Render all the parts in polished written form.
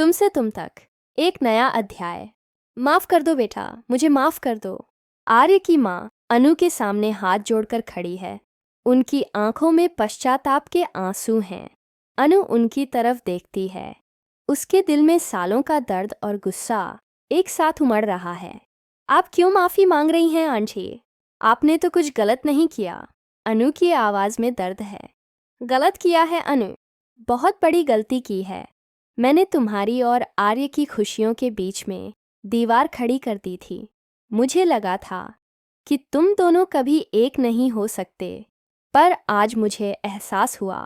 तुमसे तुम तक एक नया अध्याय। माफ कर दो बेटा, मुझे माफ कर दो। आर्य की माँ अनु के सामने हाथ जोड़कर खड़ी है। उनकी आंखों में पश्चाताप के आंसू हैं। अनु उनकी तरफ देखती है। उसके दिल में सालों का दर्द और गुस्सा एक साथ उमड़ रहा है। आप क्यों माफी मांग रही हैं आंटी? आपने तो कुछ गलत नहीं किया। अनु की आवाज में दर्द है। गलत किया है अनु, बहुत बड़ी गलती की है। मैंने तुम्हारी और आर्य की खुशियों के बीच में दीवार खड़ी कर दी थी। मुझे लगा था कि तुम दोनों कभी एक नहीं हो सकते, पर आज मुझे एहसास हुआ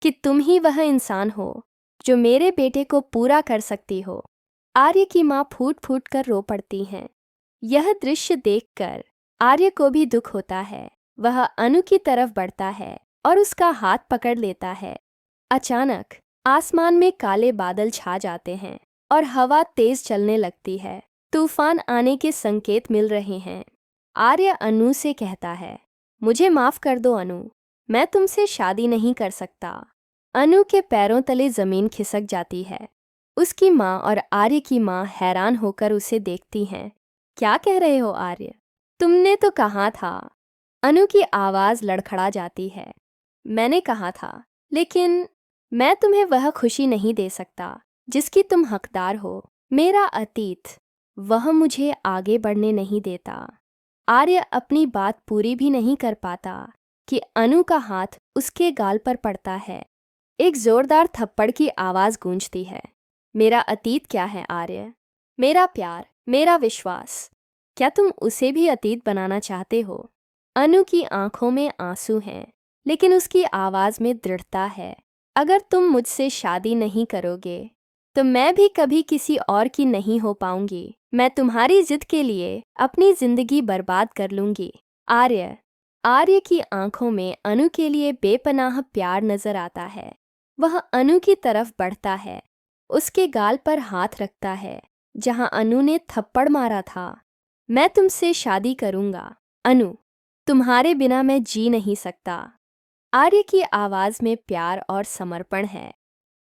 कि तुम ही वह इंसान हो जो मेरे बेटे को पूरा कर सकती हो। आर्य की माँ फूट फूट कर रो पड़ती हैं। यह दृश्य देखकर आर्य को भी दुख होता है। वह अनु की तरफ बढ़ता है और उसका हाथ पकड़ लेता है। अचानक आसमान में काले बादल छा जाते हैं और हवा तेज चलने लगती है। तूफान आने के संकेत मिल रहे हैं। आर्य अनु से कहता है, मुझे माफ कर दो अनु, मैं तुमसे शादी नहीं कर सकता। अनु के पैरों तले जमीन खिसक जाती है। उसकी माँ और आर्य की माँ हैरान होकर उसे देखती हैं। क्या कह रहे हो आर्य? तुमने तो कहा था। अनु की आवाज लड़खड़ा जाती है। मैंने कहा था, लेकिन मैं तुम्हें वह खुशी नहीं दे सकता जिसकी तुम हकदार हो। मेरा अतीत वह मुझे आगे बढ़ने नहीं देता। आर्य अपनी बात पूरी भी नहीं कर पाता कि अनु का हाथ उसके गाल पर पड़ता है। एक जोरदार थप्पड़ की आवाज गूंजती है। मेरा अतीत क्या है आर्य? मेरा प्यार, मेरा विश्वास। क्या तुम उसे भी अतीत बनाना चाहते हो? अनु की आंखों में आंसू हैं, लेकिन उसकी आवाज में दृढ़ता है। अगर तुम मुझसे शादी नहीं करोगे तो मैं भी कभी किसी और की नहीं हो पाऊंगी। मैं तुम्हारी जिद के लिए अपनी जिंदगी बर्बाद कर लूंगी। आर्य की आंखों में अनु के लिए बेपनाह प्यार नजर आता है। वह अनु की तरफ बढ़ता है, उसके गाल पर हाथ रखता है जहां अनु ने थप्पड़ मारा था। मैं तुमसे शादी करूंगा अनु, तुम्हारे बिना मैं जी नहीं सकता। आर्य की आवाज में प्यार और समर्पण है।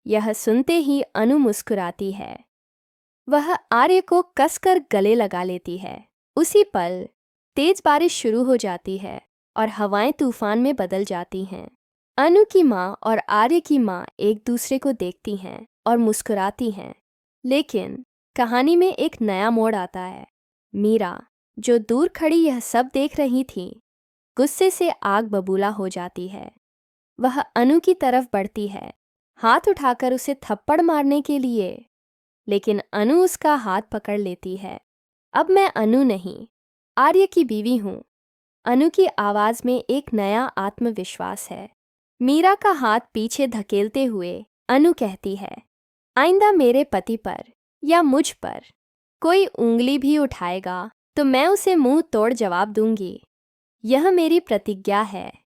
यह सुनते ही अनु मुस्कुराती है। वह आर्य को कसकर गले लगा लेती है। उसी पल तेज बारिश शुरू हो जाती है और हवाएं तूफान में बदल जाती हैं। अनु की माँ और आर्य की माँ एक दूसरे को देखती हैं और मुस्कुराती हैं। लेकिन कहानी में एक नया मोड़ आता है। मीरा, जो दूर खड़ी यह सब देख रही थी, गुस्से से आग बबूला हो जाती है। वह अनु की तरफ बढ़ती है, हाथ उठाकर उसे थप्पड़ मारने के लिए, लेकिन अनु उसका हाथ पकड़ लेती है। अब मैं अनु नहीं, आर्य की बीवी हूँ। अनु की आवाज में एक नया आत्मविश्वास है। मीरा का हाथ पीछे धकेलते हुए अनु कहती है, आइंदा मेरे पति पर या मुझ पर कोई उंगली भी उठाएगा तो मैं उसे मुंह तोड़ जवाब दूंगी। यह मेरी प्रतिज्ञा है।